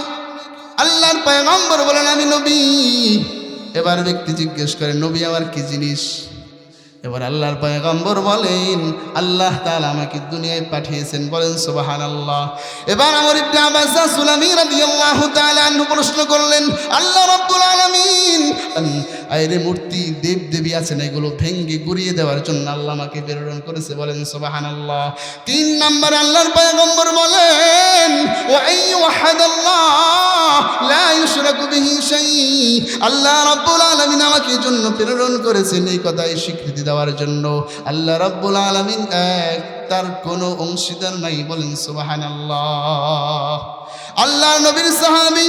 আল্লাহর পয়গম্বর বলেন, আমি নবী। এবার ব্যক্তি জিজ্ঞেস করে, নবী আবার কি জিনিস? এবার আল্লাহর পয়গম্বর বলেন, আল্লাহ তাআলা আমাকে দুনিয়ায় পাঠিয়েছেন। বলেন সুবহানাল্লাহ। এবার আমর ইবনে আব্বাস সুলামি রাদিয়াল্লাহু তাআলা আনহু প্রশ্ন করলেন, আল্লাহ রাব্বুল আলামিন, আইরে মূর্তি দেবদেবী আছেন, এগুলো ভেঙ্গে গুড়িয়ে দেওয়ার জন্য আল্লাহ আমাকে প্রেরণ করেছে। বলেন সুবহানাল্লাহ। 3 নাম্বার আল্লাহর পয়গম্বর বলেন, ওয়া আইয়ুহাদাল্লাহ লা ইউশরাকু বিহি শাই, আল্লাহ রাব্বুল আলামিন আমাকে এই জন্য প্রেরণ করেছেন, এই কথাই স্বীকৃতি দেওয়ার জন্য। আল্লাহ রাব্বুল আলামিন এক, তার কোনো অংশীদার নাই। বলেন সুবহানাল্লাহ। আল্লাহর নবীর সাহাবী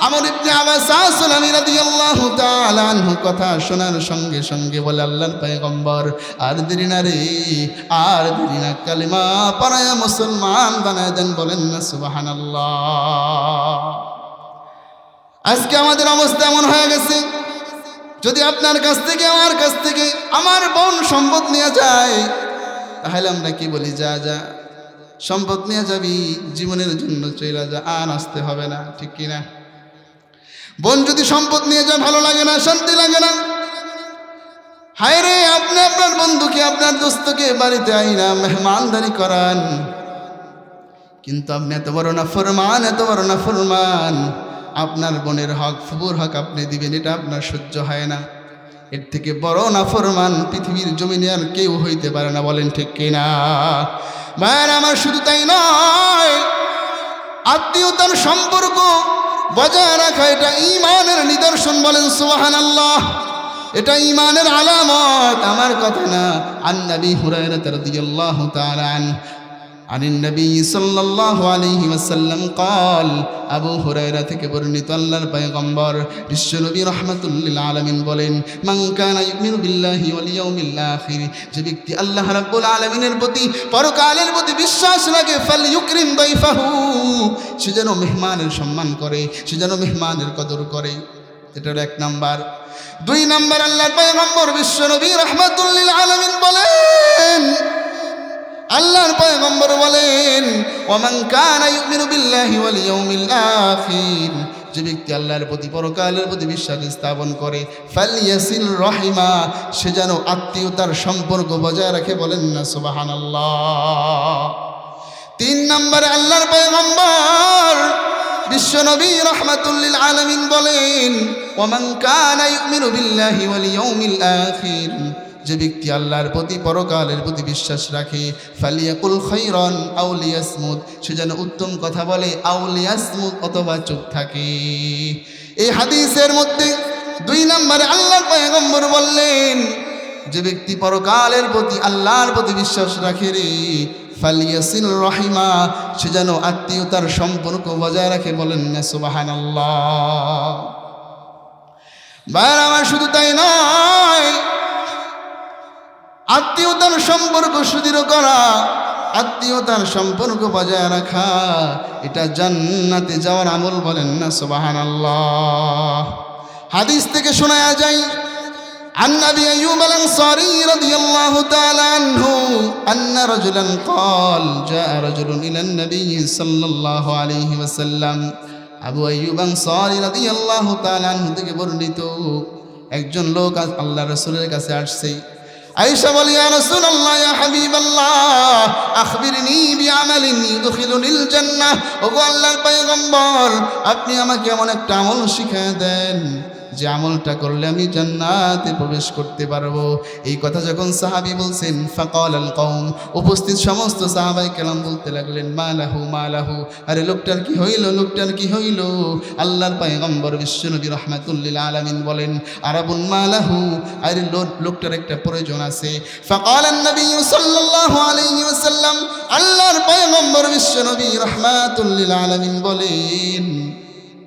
আমর ইবনে আব্বাস সুলামি রাদিয়াল্লাহু তাআলা আনহু কথা শোনার সঙ্গে সঙ্গে বলে, আল্লাহর পয়গম্বর, আর দেরি না রে, আর দেরি না, কালিমা পড়ায়া মুসলমান বানায় দেন। বলেন না সুবহানাল্লাহ। আজকে আমাদের অবস্থা এমন হয়ে গেছে, যদি আপনার কাছ থেকে, আমার কাছ থেকে আমার বোন সম্পদ নিয়ে যায়, তাহলে আমরা কি বলি? যা সম্পদ নিয়ে যাবি, জীবনের জন্য চলে যা, আর আসতে হবে না। ঠিক কিনা? বোন যদি সম্পদ নিয়ে যায়, ভালো লাগে না, শান্তি লাগে না। হায় রে, আপনি আপনার বন্ধুকে, আপনার দোস্তকে বাড়িতে আইনা মেহমানদারি করান, কিন্তু আপনি এত বড় না ফরমান, আপনার বোনের হক, ফুবুর হক আপনি দিবেন, এটা আপনার সহ্য হয় না। এর থেকে বড় নাফরমান পৃথিবীর জমিনে আর কেউ হইতে পারে না। বলেন ঠিক কিনা? ভাইয়েরা আমার, শুধু তাই নয়, আত্মীয়তার সম্পর্ক বজায় রাখা এটা ঈমানের নিদর্শন। বলেন সুবহানাল্লাহ। এটা ঈমানের আলামত, আমার কথা না। আন নবী হুরায়রা রাদিয়াল্লাহু তাআলা আনিন নবী সাল্লাল্লাহু আলাইহি ওয়াসাল্লাম قال, আবু হুরায়রা থেকে বর্ণিত, আল্লাহর পয়গম্বর বিশ্বনবী রাহমাতুল লিল আলামিন বলেন, মান কানা ইউমিনু বিল্লাহি ওয়াল ইয়াউমিল আখির, যে ব্যক্তি আল্লাহ রাব্বুল আলামিনের প্রতি, পরকালের প্রতি বিশ্বাস রাখে, ফালইউকরিম দাইফাহু, সে যেন মেহমানের সম্মান করে, সে যেন মেহমানের কদর করে। এটার 1 নাম্বার। 2 নাম্বার, আল্লাহর পয়গম্বর বিশ্বনবী রাহমাতুল লিল আলামিন বলেন, আল্লাহর পয়গম্বর বলেন, ওয়ামান কানা ইউমিনু বিল্লাহি ওয়াল ইয়াউমিল আখির, যে ব্যক্তি আল্লাহর প্রতি, পরকালের প্রতি বিশ্বাস স্থাপন করে, ফালইয়াসিল রাহিমা, সে যেন আত্মীয়তার সম্পর্ক বজায় রাখে। বলেন না সুবহানাল্লাহ। 3 নম্বরে আল্লাহর পয়গম্বর বিশ্বনবী রাহমাতুল লিল আলামিন বলেন, ওয়ামান কানা ইউমিনু বিল্লাহি ওয়াল ইয়াউমিল আখির, যে যে ব্যক্তি আল্লাহর প্রতি পরকালের প্রতি বিশ্বাস রাখে ফালিয়াকুল খাইরান আও লিয়াসমুত, সে যেন উত্তম কথা বলে আও লিয়াসমুত অথবা চুপ থাকে। এই হাদিসের মধ্যে 2 নম্বরে আল্লাহর পয়গম্বর বললেন যে ব্যক্তি পরকালের প্রতি আল্লাহর প্রতি বিশ্বাস রাখে রে ফালিয়াসিল রহিমা, সে যেন আত্মীয়তার সম্পর্ক বজায় রাখে। বলেন না সুবহানাল্লাহ। ভাইরা আমার, শুধু তাই নয়, আত্মীয়তার সম্পর্ক সুদৃঢ় করা, আত্মীয়তার সম্পর্ক বজায় রাখা, এটা জান্নাতে যাওয়ার আমল। বলেন না সুবহানাল্লাহ। হাদিস থেকে শোনা যায় عن أبي أيوب الأنصاري رضي الله تعالى عنه أن رجلا قال جاء رجل إلى النبي صلى الله عليه وسلم। আবু আইয়ুব আনসারী রাদিয়াল্লাহু তাআলা আনহু থেকে বর্ণিত, একজন লোক আল্লাহর রাসূলের কাছে আসছে। আয়েশা বলে, ইয়া রাসূলুল্লাহ, ইয়া হাবিবাল্লাহ, আখবিরনি বিআমালিন ইউদখিলুনিল জান্নাহ। ওগো আল্লাহর পয়গম্বর, আপনি আমাকে এমন একটা আমল শিখিয়ে দেন যে আমলটা করলে আমি জান্নাতে প্রবেশ করতে পারবো। এই কথা যখন সাহাবী বলছেন, ফাকাল আল কওম, উপস্থিত সমস্ত সাহাবায়ে কেরাম বলতে লাগলেন, মালাহু মালাহু, আরে লোকটার কি হইল, লোকটার কি হইল? আল্লাহর পয়গম্বর বিশ্বনবী রাহমাতুল লিল আলামিন বলেন, আরাবুন মালাহু, আরে লোকটার একটা প্রয়োজন আছে। ফাকাল আন-নবী সাল্লাল্লাহু আলাইহি ওয়াসাল্লাম, আল্লাহর পয়গম্বর বিশ্বনবী রাহমাতুল লিল আলামিন বলেন,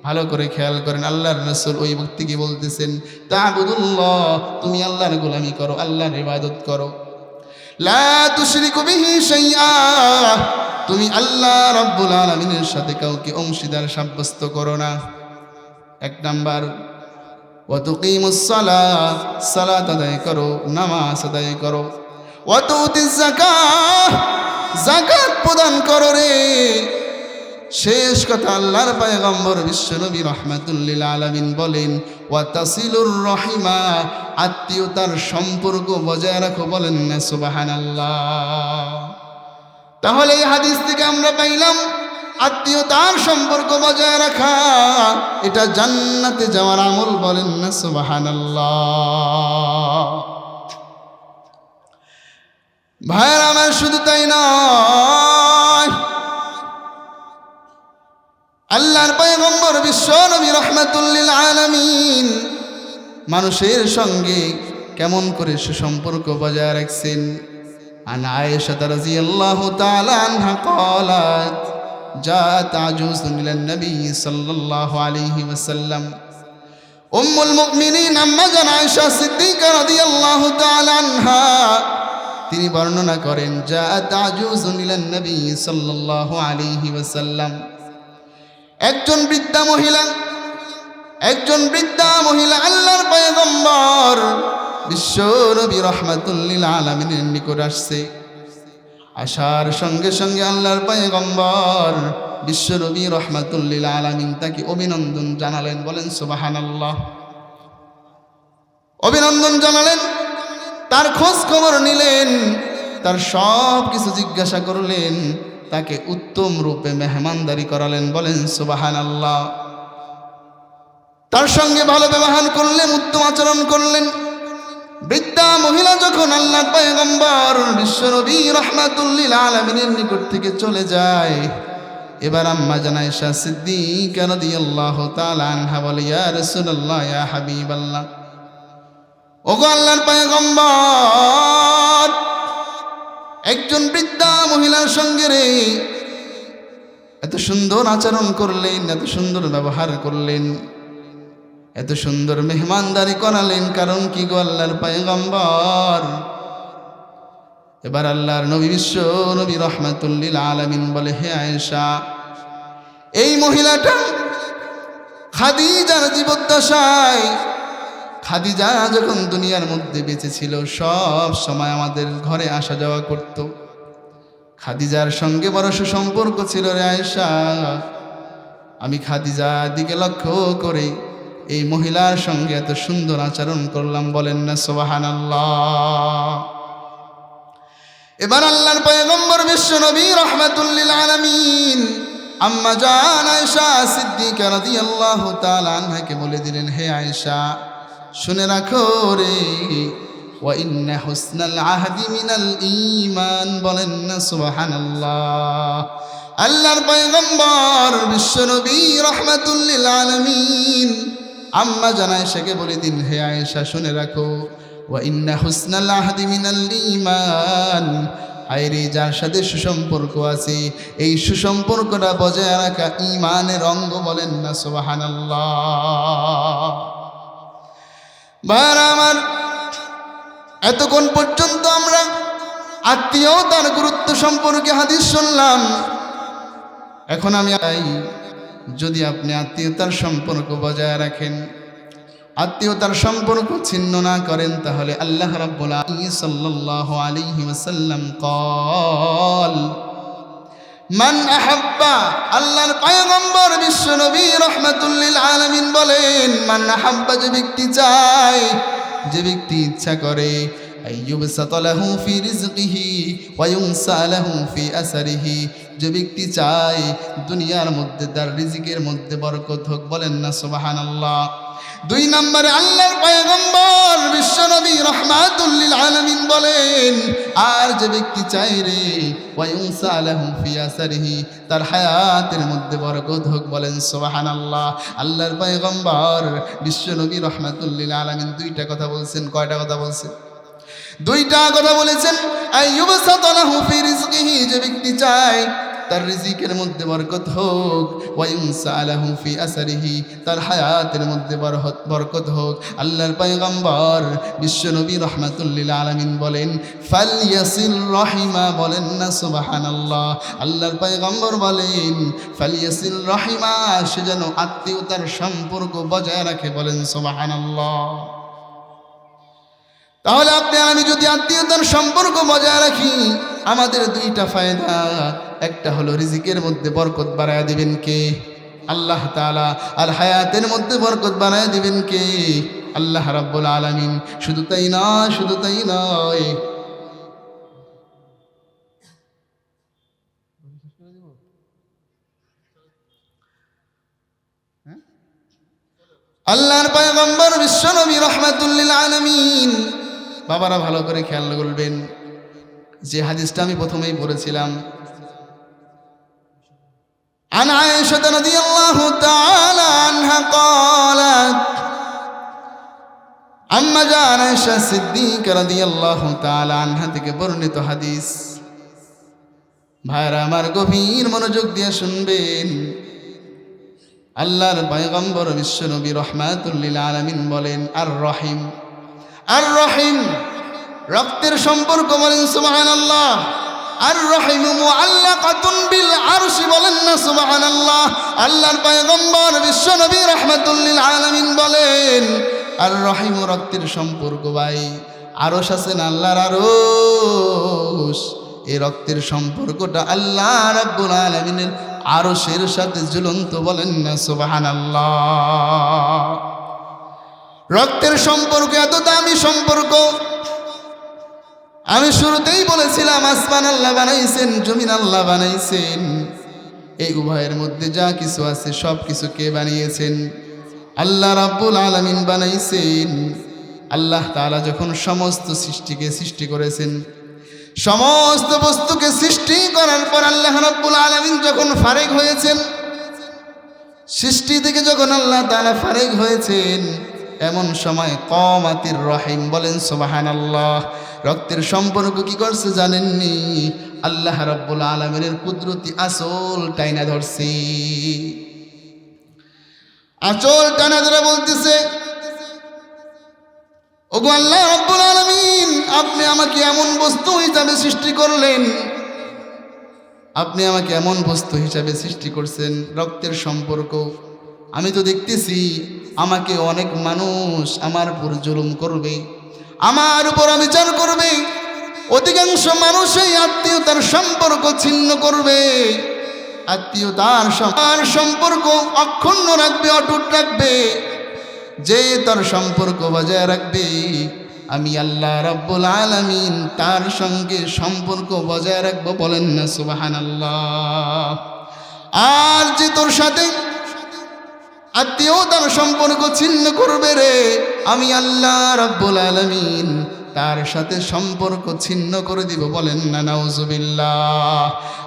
ভালো করে খেয়াল করেন, আল্লাহর রাসূল ওই ব্যক্তিকে বলতেছেন, তা'বুদুল্লাহ, তুমি আল্লাহর গোলামি করো, আল্লাহর ইবাদত করো, লা তুশরিকু বিহি শাইআ, তুমি আল্লাহ রাব্বুল আলামিনের সাথে কাউকে অংশীদার সাব্যস্ত করো না। 1 নাম্বার, ওয়া তুকিমুস সালাত, সালাত আদায় করো, নামাজ আদায় করো, ওয়া তুতিজ যাকাত, যাকাত প্রদান করো রে। শেষ কথা, আল্লাহর পয়গম্বর বিশ্বনবী রাহমাতুল লিল আলামিন বলেন, ওয়া তাসিলুর রহিমা, আত্মীয়তার সম্পর্ক বজায় রাখো। বলেন না সুবহানাল্লাহ। তাহলে এই হাদিস থেকে আমরা পাইলাম আত্মীয়তার সম্পর্ক বজায় রাখা এটা জান্নাতে যাওয়ার আমল। বলেন না সুবহানাল্লাহ। ভাইরা আমার, শুধু তাই নয়, আল্লাহর পয়গম্বর বিশ্বনবী রাহমাতুল লিল আলামিন মানুষের সঙ্গে কেমন করে সুসম্পর্ক বজায় রাখছেন। আন আয়েশা রাদিয়াল্লাহু তাআলা আনহা قالت جاءت عجوز إلى النبي صلى الله عليه وسلم। উম্মুল মুমিনিন আম্মা জান আয়েশা সিদ্দিকা রাদিয়াল্লাহু তাআলা আনহা তিনি বর্ণনা করেন, জাআত আজুজ ইলা নবী সাল্লাল্লাহু আলাইহি ওয়াসাল্লাম, একজন বৃদ্ধা মহিলা আল্লাহর পয়গম্বর বিশ্ব নবী রাহমাতুল লিল আলামিনের নিকট আসছে। আসার সঙ্গে সঙ্গে আল্লাহর পয়গম্বর বিশ্ব নবী রাহমাতুল লিল আলামিন তাকে অভিনন্দন জানালেন। বলেন সুবহানাল্লাহ। অভিনন্দন জানালেন, তার খোঁজ খবর নিলেন, তার সব কিছু জিজ্ঞাসা করলেন, তাকে উত্তম রূপে মেহমানদারি করালেন। বলেন সুবহানাল্লাহ। তার সঙ্গে ভালো ব্যবহার করলেন, উত্তম আচরণ করলেন। বৃদ্ধা মহিলা যখন আল্লাহর পয়গম্বর বিশ্বনবী রাহমাতুল লিল আলামিনের নিকট থেকে চলে যায়, এবার আম্মা জান আয়েশা সিদ্দিকা রাদিয়াল্লাহু তাআলা আনহা বলে, ইয়া রাসূলুল্লাহ, ইয়া হাবিবাল্লাহ, ওগো আল্লাহর পয়গম্বর, একজন বৃদ্ধা মহিলার সঙ্গে রে এত সুন্দর আচরণ করলেন, এত সুন্দর ব্যবহার করলেন, এত সুন্দর মেহমানদারি করালেন, কারণ কি গো আল্লাহর পয়গম্বর? এবার আল্লাহর নবী বিশ্ব নবী রাহমাতুল লিল আলামিন বলে, হে আয়েশা, এই মহিলাটা খাদিজার জীবদ্দশায়, খাদিজা যখন দুনিয়ার মধ্যে বেঁচে ছিল সব সময় আমাদের ঘরে আসা যাওয়া করত। খাদিজার সঙ্গে বড় সুসম্পর্ক ছিল রে আয়েশা। আমি খাদিজার দিকে লক্ষ্য করে এই মহিলার সঙ্গে এত সুন্দর আচরণ করলাম। বলেন না সুবহানাল্লাহ। এবার আল্লাহর পয়গম্বর বিশ্ব নবী রাহমাতুল লিল আলামিন আম্মা জান আয়েশা সিদ্দিকা রাদিয়াল্লাহু তাআলা আনহাকে বলে দিলেন, হে আয়েশা, শুনে রাখো রে, ওয়া ইন্না হুসনাল আহদি মিনাল ঈমান, বলেন না সুবহানাল্লাহ। আল্লাহর পয়গম্বর বিশ্বনবী রাহমাতুল লিল আলামিন আম্মা জানা আয়েশাকে বলে দিন, হে আয়েশা শুনে রাখো, ওয়া ইন্না হুসনাল আহদি মিনাল ঈমান, আইরে যার সাথে সুসম্পর্ক আছে এই সুসম্পর্কটা বজায় রাখা ঈমানের অঙ্গ, বলেন না সুবহানাল্লাহ। ভাইরা আমার, এতক্ষণ পর্যন্ত আমরা আত্মীয়তার গুরুত্ব সম্পর্কে হাদিস শুনলাম। এখন আমি যদি আপনি আত্মীয়তার সম্পর্ক বজায় রাখেন, আত্মীয়তার সম্পর্ক ছিন্ন না করেন, তাহলে আল্লাহ রাব্বুল আলামিন সাল্লাল্লাহু আলাইহি ওয়াসাল্লাম قال মান আহাব্বা, আল্লাহর পয়গম্বর বিশ্বনবী রাহমাতুল লিল আলামিন বলেন, মান আহাব্বা, যে ব্যক্তি চায়, যে ব্যক্তি ইচ্ছা করে, আইয়ুবসাতা লাহু ফি রিজকিহি ওয়া ইউনসা লাহু ফি আসারিহি, যে ব্যক্তি চায় দুনিয়ার মধ্যে তার রিজিকের মধ্যে বরকত হোক, বলেন না সুবহানাল্লাহ। দুই নম্বরে আল্লাহর পয়গম্বর বিশ্বনবী রাহমাতুল লিল আলামিন বলেন, আর যে ব্যক্তি চায় রে ওয়া ইউনসা লাহু ফি আসারিহি, তার হায়াতের মধ্যে বরকত হোক, বলেন সুবহানাল্লাহ। আল্লাহর পয়গম্বর বিশ্বনবী রাহমাতুল লিল আলামিন দুইটা কথা বলছেন। কয়টা কথা বলছেন? দুইটা কথা বলেছেন। আইয়ুবসাতা লাহু ফি রিজকিহি, যে ব্যক্তি চায় তার রিজিকের মধ্যে বরকত হোক, ওয়া ইউনসা লাহু ফি আসারিহি, তার হায়াতের মধ্যে বরকত হোক। আল্লাহর পয়গম্বর বিশ্বনবী রাহমাতুল লিল আলামিন বলেন, ফালইয়াসিল রাহিমা, বলেন না সুবহানাল্লাহ। আল্লাহর পয়গম্বর বলেন, ফালইয়াসিল রাহিমা, সে যেন আত্মীয়তার সম্পর্ক বজায় রাখে, বলেন সুবহানাল্লাহ। তাহলে আপনি আমি যদি আত্মীয়তার সম্পর্ক বজায় রাখি, আমাদের দুইটা ফায়দা। একটা হলো রিজিকের মধ্যে বরকত বাড়ায় দিবেন কে? আল্লাহ তাআলা। আর হায়াতের মধ্যে বরকত বাড়ায় দিবেন কে? আল্লাহ রাব্বুল আলামিন। শুধু তাই নয়, শুধু তাই নয়, আল্লাহর পয়গম্বর বিশ্বনবী রাহমাতুল লিল আলামিন, বাবারা ভালো করে খেয়াল করবেন, যে হাদিসটা আমি প্রথমেই পড়েছিলাম, عن عائشة رضي الله تعالى عنها قالت, আম্মা জান আয়েশা সিদ্দিকা রাদিয়াল্লাহু তাআলা আনহা থেকে বর্ণিত হাদিস। ভাইরা আমার, গভীর মনোযোগ দিয়ে শুনবেন। আল্লাহর পয়গম্বর বিশ্বনবী রাহমাতুল লিল আলামিন বলেন, আর রহিম, আর রহিম, রক্তের সম্পর্ক, বলেন সুবহানাল্লাহ। আর রহিম মুআল্লাকাতুন বিল আরশ, বলেন না সুবহানাল্লাহ। আল্লাহর পয়গম্বর বিশ্বনবী রাহমাতুল লিল আলামিন বলেন, আর রহিম, রক্তের সম্পর্ক ভাই, আরশ আছেন আল্লাহর আরশ, এই রক্তের সম্পর্কটা আল্লাহ রাব্বুল আলামিনের আরশের সাথে ঝুলন্ত, বলেন না সুবহানাল্লাহ। রক্তের সম্পর্ক এত দামি সম্পর্ক। আমি শুরুতেই বলেছিলাম, আসমান আল্লাহ বানাইছেন, জমিন আল্লাহ বানাইছেন, এই উভয়ের মধ্যে যা কিছু আছে সব কিছু কে বানিয়েছেন? আল্লাহ রাব্বুল আলামিন বানাইছেন। আল্লাহ তাআলা যখন সমস্ত সৃষ্টিকে সৃষ্টি করেছেন, সমস্ত বস্তুকে সৃষ্টি করার পর আল্লাহ রাব্বুল আলামিন যখন ফারেগ হয়েছেন, সৃষ্টি থেকে যখন আল্লাহ তাআলা ফারেগ হয়েছেন, এমন সময় কমাতির রহিম, বলেন সুবহানাল্লাহ। রক্তের সম্পর্ক কি করছে জানেননি? আল্লাহ রাব্বুল আলামিনের কুদরতি আসল টাইনা ধরছে। আঁচল টানা ধরে বলতেছে, ওগো আল্লাহ রাব্বুল আলামিন, আপনি আমাকে এমন বস্তু হিসাবে সৃষ্টি করলেন, আপনি আমাকে এমন বস্তু হিসাবে সৃষ্টি করছেন, রক্তের সম্পর্ক। আমি তো দেখতেছি আমাকে অনেক মানুষ আমার উপর জুলুম করবে, আমার উপর বিচার করবে, অধিকাংশ মানুষ এই আত্মীয়তার সম্পর্ক ছিন্ন করবে, আত্মীয়তার সম্পর্ক অক্ষুণ্ণ রাখবে, অটুট রাখবে। যে তার সম্পর্ক বজায় রাখবে, আমি আল্লাহ রাব্বুল আলামিন তার সঙ্গে সম্পর্ক বজায় রাখবো, বলেন না সুবহানাল্লাহ। আর যে তোর সাথে আত্মীয়তার সম্পর্ক ছিন্ন করবে রে, আমি আল্লাহ রাব্বুল আলামিন তার সাথে সম্পর্ক ছিন্ন করে দিব, বলেন না নাউজুবিল্লাহ।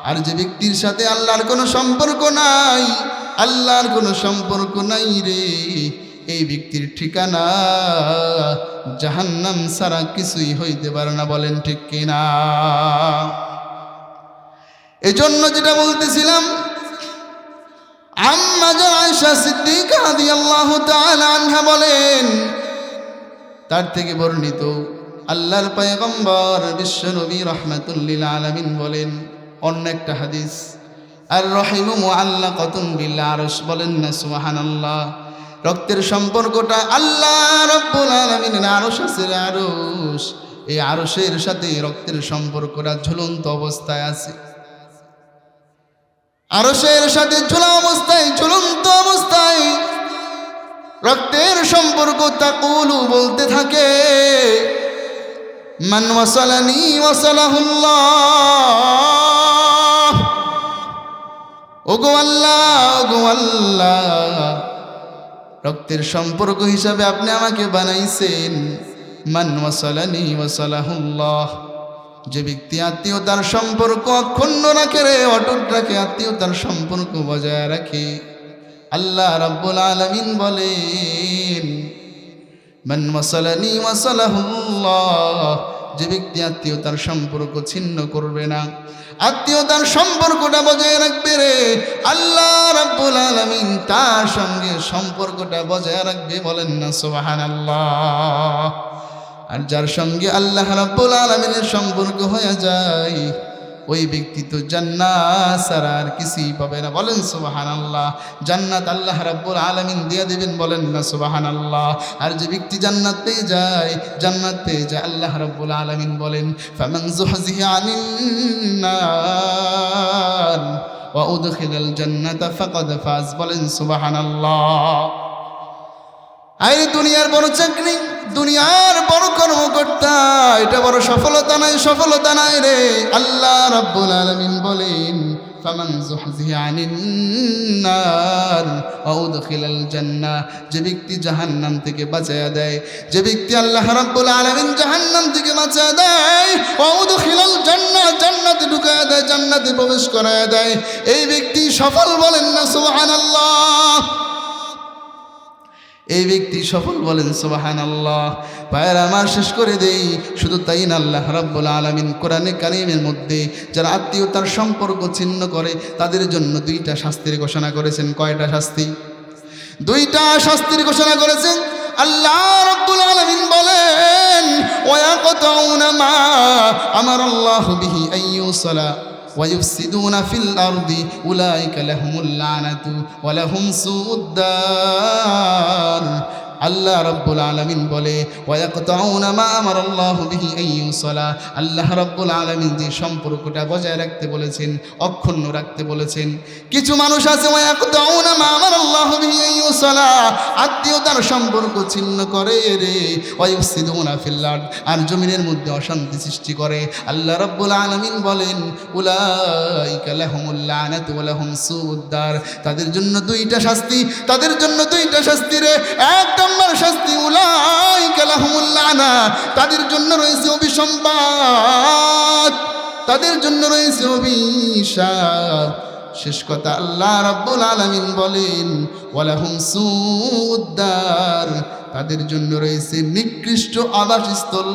আর যে ব্যক্তির সাথে আল্লাহর কোনো সম্পর্ক নাই, আল্লাহর কোনো সম্পর্ক নাই রে, এই ব্যক্তির ঠিকানা জাহান্নাম ছাড়া কিছুই হইতে পারে না, বলেন ঠিক কিনা? এজন্য যেটা বলতেছিলাম, আম্মা জান আয়েশা সিদ্দিকা রাদিয়াল্লাহু তাআলা আনহা বলেন, তার থেকে বর্ণিত আল্লাহর পয়গম্বর বিশ্বনবী রাহমাতুল লিল আলামিন বলেন অন্য একটা হাদিস, আর রহিমু মুআল্লাকাতুন বিল আরশ, বলেন না সুবহানাল্লাহ। রক্তের সম্পর্কটা আল্লাহ রাব্বুল আলামিনের আরশ আছে, আরশ, এই আরশের সাথে রক্তের সম্পর্কটা ঝুলন্ত অবস্থায় আছে। আরশের সাথে ঝুলন্ত অবস্থায় রক্তের সম্পর্ক তাকুলু বলতে থাকে, মান ওয়াসালানি ওয়াসালাহুল্লাহ, ওগো আল্লাহ, রক্তের সম্পর্ক হিসাবে আপনি আমাকে বানাইছেন। মান ওয়াসালানি ওয়াসালাহুল্লাহ, যে ব্যক্তি আত্মীয়তার সম্পর্ক অক্ষুণ্ণ রাখে রে, অটুট রাখে, আত্মীয়তার সম্পর্ক বজায় রাখে, আল্লাহ রাব্বুল আলামিন বলেন মান ওয়াসালানি ওয়াসালাহুল্লাহ, যে ব্যক্তি আত্মীয়তার সম্পর্ক ছিন্ন করবে না, আত্মীয়তার সম্পর্কটা বজায় রাখবে রে, আল্লাহ রাব্বুল আলামিন তার সঙ্গে সম্পর্কটা বজায় রাখবে, বলেন না সুবহানাল্লাহ। আর যার সঙ্গে আল্লাহ রাব্বুল আলামিনের সম্পর্ক হয়ে যায়, ওই ব্যক্তি তো জান্নাত ছাড়া আর কিছুই পাবে না, বলেন সুবহানাল্লাহ। জান্নাত আল্লাহ রাব্বুল আলামিন দিয়ে দিবেন, বলেন না সুবহানাল্লাহ। আর যে ব্যক্তি জান্নাত পেয়ে যায়, আল্লাহ রাব্বুল আলামিন বলেন ফামান যুহজিহা আনিন নার ওয়া উদখিলাল জান্নাতা ফাকাদ ফাজ, বলেন সুবহানাল্লাহ। এই দুনিয়ার বড় চাকরি, দুনিয়ার বড় কর্মকর্তা, এটা বড় সফলতা নাই রে। আল্লাহ রাব্বুল আলামিন বলেন ফামান যুহজিহা আনিন নার ওয়া উদখিলাল জান্নাহ, যে ব্যক্তি জাহান্নাম থেকে বাঁচায়া দেয়, যে ব্যক্তি আল্লাহ রাব্বুল আলামিন জাহান্নাম থেকে বাঁচায়া দেয়, ওয়া উদখিলাল জান্নাহ, জান্নাতে ঢুকায়া দেয়, জান্নাতে প্রবেশ করায়া দেয়, এই ব্যক্তি সফল, বলেন না সুবহানাল্লাহ। এই ব্যক্তি সফল, বলেন সুবহানাল্লাহ। ভাইয়েরা আমার, শেষ করে দেই, শুধু তাই না, আল্লাহ রাব্বুল আলামিন কোরআনে কারীমের মধ্যে যারা আত্মীয়তার সম্পর্ক ছিন্ন করে তাদের জন্য দুইটা শাস্তির ঘোষণা করেছেন। কয়টা শাস্তি? দুইটা শাস্তির ঘোষণা করেছেন। আল্লাহ রাব্বুল আলামিন বলেন ওয়ায়াকতাউনা মা আমারাল্লাহু বিহি আইয়ুসালা ويفسدون في الأرض أولئك لهم اللعنة ولهم سوء الدار। আল্লাহ রাব্বুল আলামিন বলে ওয়ায়াকতাউনা মা আমারাল্লাহু বিহি আইয়ুসালা, আল্লাহ রাব্বুল আলামিন যে সম্পর্কটা বজায় রাখতে বলেছেন, অক্ষুণ্ণ রাখতে বলেছেন, কিছু মানুষ আছে ওয়ায়াকতাউনা মা আমারাল্লাহু বিহি আইয়ুসালা, আত্মীয়তার সম্পর্ক ছিন্ন করে রে, ওয়ায়ুফসিদুনা ফিল আরদ, আর জমিনের মধ্যে অশান্তি সৃষ্টি করে। আল্লাহ রাব্বুল আলামিন বলেন উলাইকা লাহুমুল লানাতু ওয়া লাহুম সুউদ দার, তাদের জন্য দুইটা শাস্তি, তাদের জন্য দুইটা শাস্তি রে। এক নম্বর শাস্তি উলাইকা লাহুমুল লানা, তাদের জন্য রয়েছে অভিসম্পাত, তাদের জন্য রয়েছে অভিশাপ। শেষ কথা আল্লাহ রাব্বুল আলামিন বলেন ওয়ালাহুম সুউদ দার, তাদের জন্য রয়েছে নিকৃষ্ট আবাসস্থল,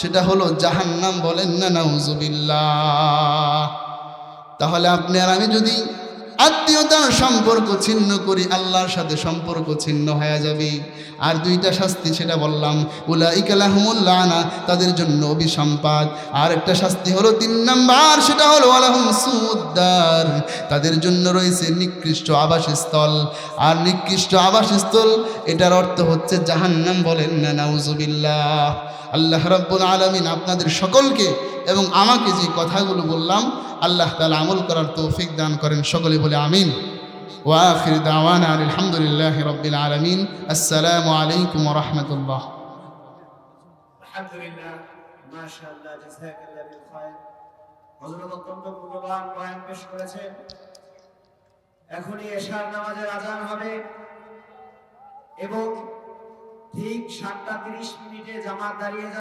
সেটা হলো জাহান্নাম, বলেন না নাউজুবিল্লাহ। তাহলে আপনি আর আমি যদি আত্মীয়তার সম্পর্ক ছিন্ন করি, আল্লাহর সাথে সম্পর্ক ছিন্ন হয়ে যাবে। আর দুইটা শাস্তি সেটা বললাম, উলাইকা লাহুমুল লানা, তাদের জন্য অভিসম্পাদ। আর একটা শাস্তি হলো 3 নাম্বার, সেটা হলো ওয়ালাহুম সুউদ দার, তাদের জন্য রয়েছে নিকৃষ্ট আবাসস্থল। আর নিকৃষ্ট আবাসস্থল এটার অর্থ হচ্ছে জাহান্নাম, বলেন না নাউজুবিল্লাহ। আল্লাহ রাব্বুল আলামিন আপনাদের সকলকে এবং আমাকে যে কথাগুলো বললাম আল্লাহ তাআলা আমল করার তৌফিক দান করেন, সকলে বলে আমিন। ওয়া আখির দাওয়ানা আলহামদুলিল্লাহি রাব্বিল আলামিন। আসসালামু আলাইকুম ওয়া রাহমাতুল্লাহ। আলহামদুলিল্লাহ, মাশাআল্লাহ, জাযাকাল্লাহু বিল খায়র। হযরত অত্যন্ত মূল্যবান বয়ান পেশ করেছেন। এখনই এশার নামাজের আযান হবে এবং ঠিক 7টা 30 মিনিটে জামাত দাঁড়িয়ে যাবে।